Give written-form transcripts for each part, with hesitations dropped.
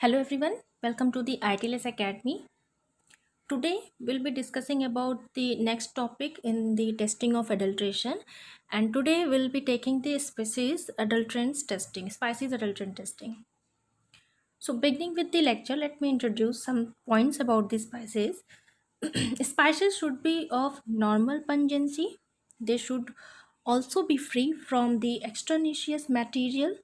Hello everyone, welcome to the ITLS Academy. Today we'll be discussing about the next topic in the testing of adulteration, and today we'll be taking the spices adulterant testing. So beginning with the lecture, let me introduce some points about the spices. Spices should be of normal pungency. They should also be free from the extraneous material,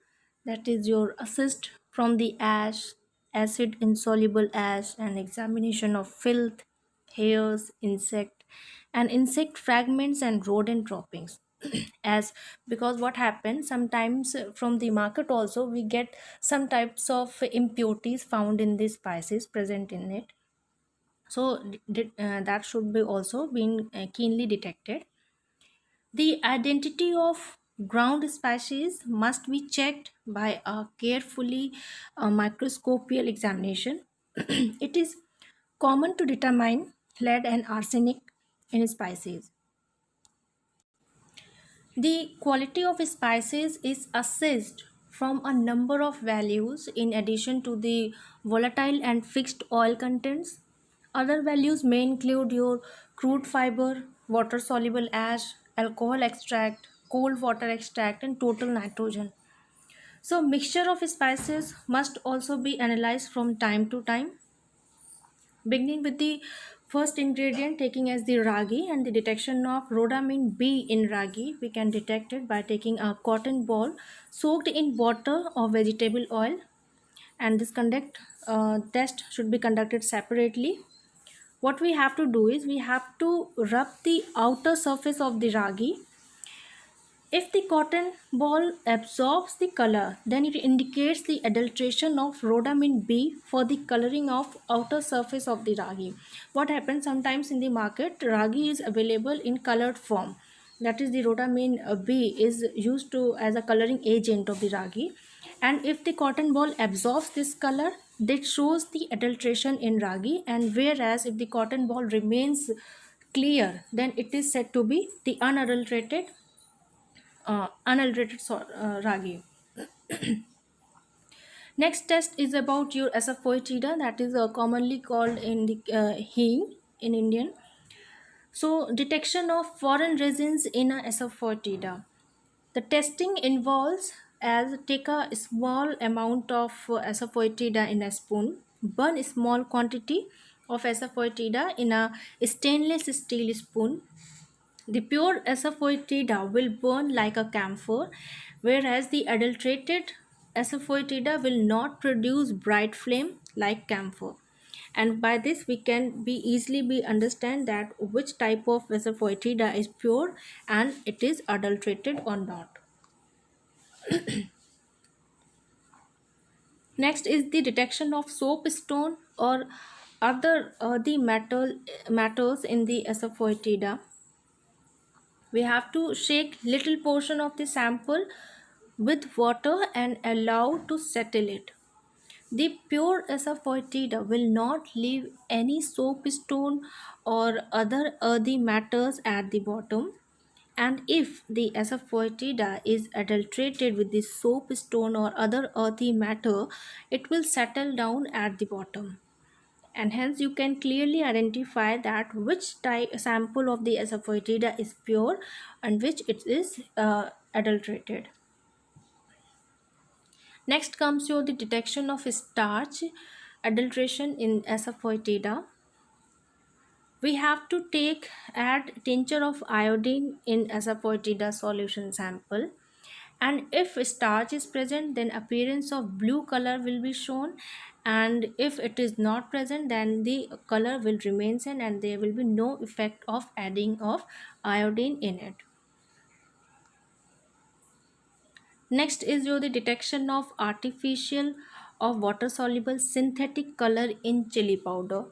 that is your assist from the ash, acid insoluble ash, and examination of filth, hairs, insect fragments and rodent droppings. As because what happens sometimes from the market also we get some types of impurities found in the spices present in it, so that should be also being keenly detected. The identity of ground species must be checked by a carefully microscopical examination. It is common to determine lead and arsenic in spices. The quality of spices is assessed from a number of values in addition to the volatile and fixed oil contents. Other values may include your crude fiber, water soluble ash, alcohol extract, cold water extract, and total nitrogen. So, mixture of spices must also be analyzed from time to time, beginning with the first ingredient taking as the ragi, and the detection of rhodamine B in ragi we can detect it by taking a cotton ball soaked in water or vegetable oil, and this conduct test should be conducted separately. What we have to do is we have to rub the outer surface of the ragi. If the cotton ball absorbs the color, then it indicates the adulteration of rhodamine B for the coloring of outer surface of the ragi. What happens sometimes in the market, ragi is available in colored form. That is the rhodamine B is used to as a coloring agent of the ragi. And if the cotton ball absorbs this color, that shows the adulteration in ragi. And whereas if the cotton ball remains clear, then it is said to be the ragi. Next test is about your asafoetida, that is commonly called in the heme in Indian. So detection of foreign resins in a asafoetida. The testing involves as take a small amount of asafoetida in a spoon, burn a small quantity of asafoetida in a stainless steel spoon. The pure asafoetida will burn like a camphor, whereas the adulterated asafoetida will not produce bright flame like camphor. And by this we can be easily be understand that which type of asafoetida is pure and it is adulterated or not. Next is the detection of soapstone or other the metals in the asafoetida. We have to shake little portion of the sample with water and allow to settle it. The pure asafoetida will not leave any soapstone or other earthy matters at the bottom. And if the asafoetida is adulterated with the soapstone or other earthy matter, it will settle down at the bottom, and hence you can clearly identify that which type sample of the asafoetida is pure and which it is adulterated. Next comes your the detection of starch adulteration in asafoetida. We have to add tincture of iodine in asafoetida solution sample, and if starch is present then appearance of blue color will be shown, and if it is not present then the color will remain same and there will be no effect of adding of iodine in it. Next is your the detection of artificial or water soluble synthetic color in chili powder.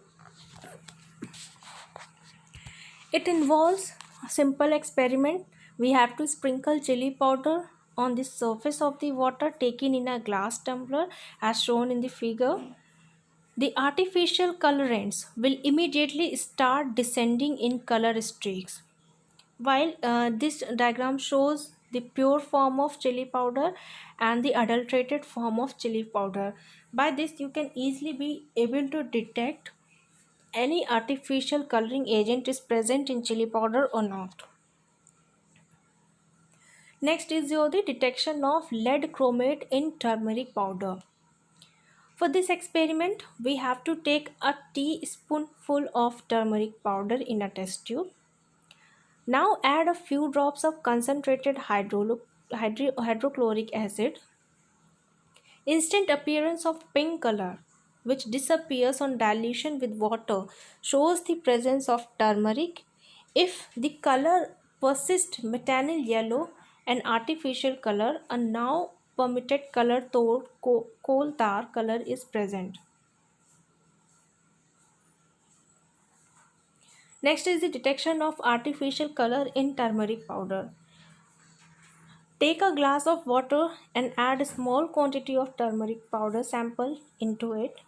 It involves a simple experiment. We have to sprinkle chili powder on the surface of the water taken in a glass tumbler as shown in the figure. The artificial colorants will immediately start descending in color streaks. While this diagram shows the pure form of chili powder and the adulterated form of chili powder. By this, you can easily be able to detect any artificial coloring agent is present in chili powder or not. Next is the detection of lead chromate in turmeric powder. For this experiment, we have to take a teaspoonful of turmeric powder in a test tube. Now add a few drops of concentrated hydrochloric acid. Instant appearance of pink color, which disappears on dilution with water, shows the presence of turmeric. If the color persists, methanol yellow, an artificial color, a now permitted color coal tar color is present. Next is the detection of artificial color in turmeric powder. Take a glass of water and add a small quantity of turmeric powder sample into it.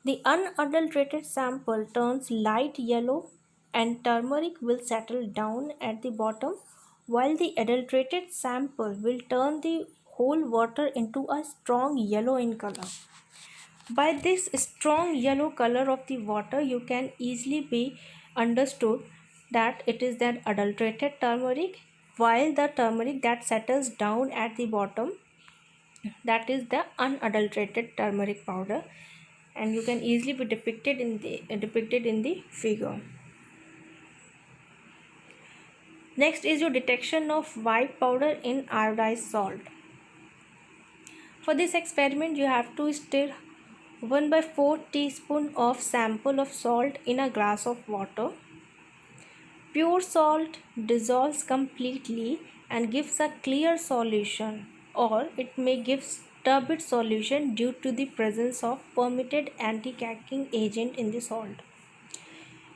The unadulterated sample turns light yellow and turmeric will settle down at the bottom, while the adulterated sample will turn the whole water into a strong yellow in color. By this strong yellow color of the water, you can easily be understood that it is that adulterated turmeric, while the turmeric that settles down at the bottom, that is the unadulterated turmeric powder, and you can easily be depicted in the figure. Next is your detection of white powder in iodized salt. For this experiment, you have to stir 1/4 teaspoon of sample of salt in a glass of water. Pure salt dissolves completely and gives a clear solution, or it may give turbid solution due to the presence of permitted anti-caking agent in the salt.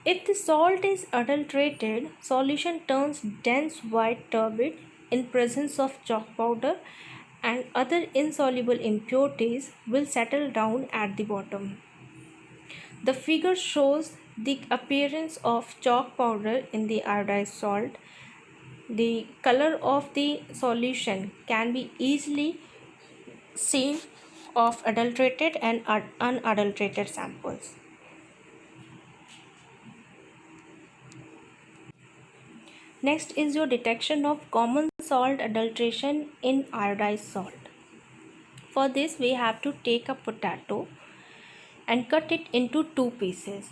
If the salt is adulterated, solution turns dense white turbid in presence of chalk powder, and other insoluble impurities will settle down at the bottom. The figure shows the appearance of chalk powder in the iodized salt. The color of the solution can be easily seen of adulterated and unadulterated samples. Next is your detection of common salt adulteration in iodized salt. For this, we have to take a potato and cut it into two pieces.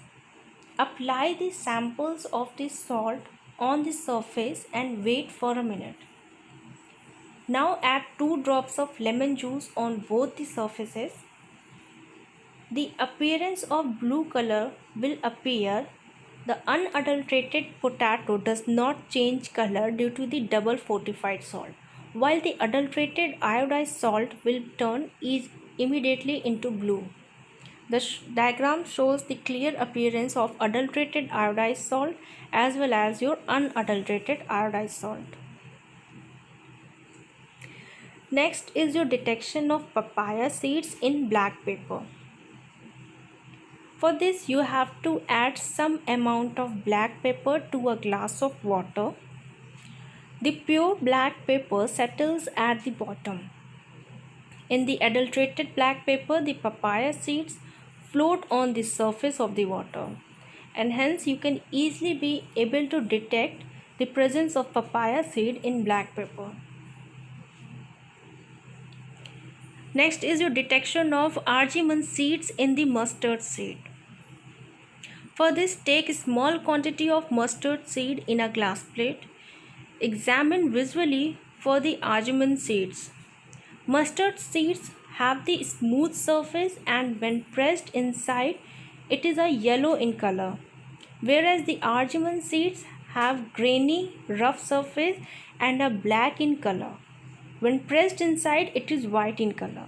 Apply the samples of the salt on the surface and wait for a minute. Now add 2 drops of lemon juice on both the surfaces. The appearance of blue color will appear. The unadulterated potato does not change color due to the double fortified salt, while the adulterated iodized salt will turn immediately into blue. The diagram shows the clear appearance of adulterated iodized salt as well as your unadulterated iodized salt. Next is your detection of papaya seeds in black pepper. For this, you have to add some amount of black pepper to a glass of water. The pure black pepper settles at the bottom. In the adulterated black pepper, the papaya seeds float on the surface of the water, and hence you can easily be able to detect the presence of papaya seed in black pepper. Next is your detection of argemone seeds in the mustard seed. For this, take a small quantity of mustard seed in a glass plate. Examine visually for the argemone seeds. Mustard seeds have the smooth surface, and when pressed inside, it is a yellow in color, whereas the argemone seeds have grainy, rough surface and are black in color. When pressed inside, it is white in color.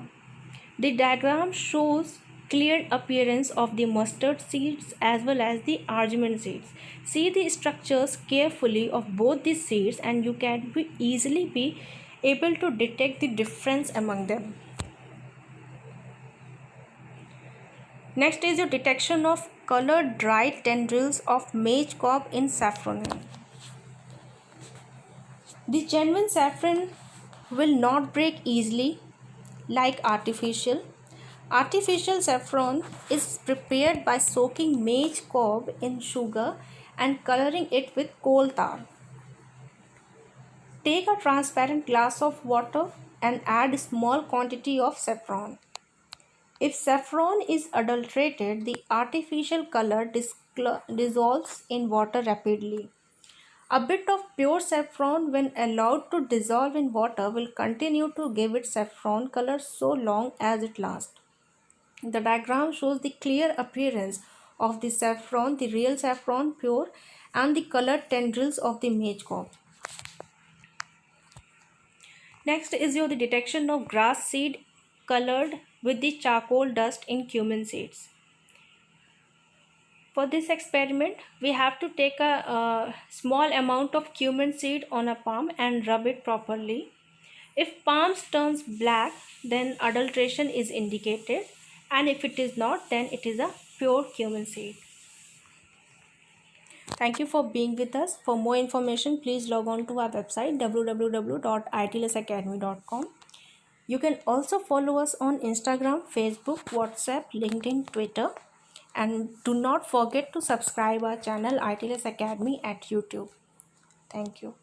The diagram shows clear appearance of the mustard seeds as well as the argemone seeds. See the structures carefully of both the seeds and you can easily be able to detect the difference among them. Next is your detection of colored dried tendrils of maize cob in saffron. The genuine saffron will not break easily like artificial. Artificial saffron is prepared by soaking maize cob in sugar and coloring it with coal tar. Take a transparent glass of water and add a small quantity of saffron. If saffron is adulterated, the artificial color dissolves in water rapidly. A bit of pure saffron, when allowed to dissolve in water, will continue to give it saffron color so long as it lasts. The diagram shows the clear appearance of the saffron, the real saffron, pure, and the colored tendrils of the maize cob. Next is the detection of grass seed colored with the charcoal dust in cumin seeds. For this experiment, we have to take a small amount of cumin seed on a palm and rub it properly. If palm turns black, then adulteration is indicated, and if it is not, then it is a pure cumin seed. Thank you for being with us. For more information, please log on to our website www.itlsacademy.com. You can also follow us on Instagram, Facebook, WhatsApp, LinkedIn, Twitter, and do not forget to subscribe our channel ITLS Academy at YouTube. Thank you.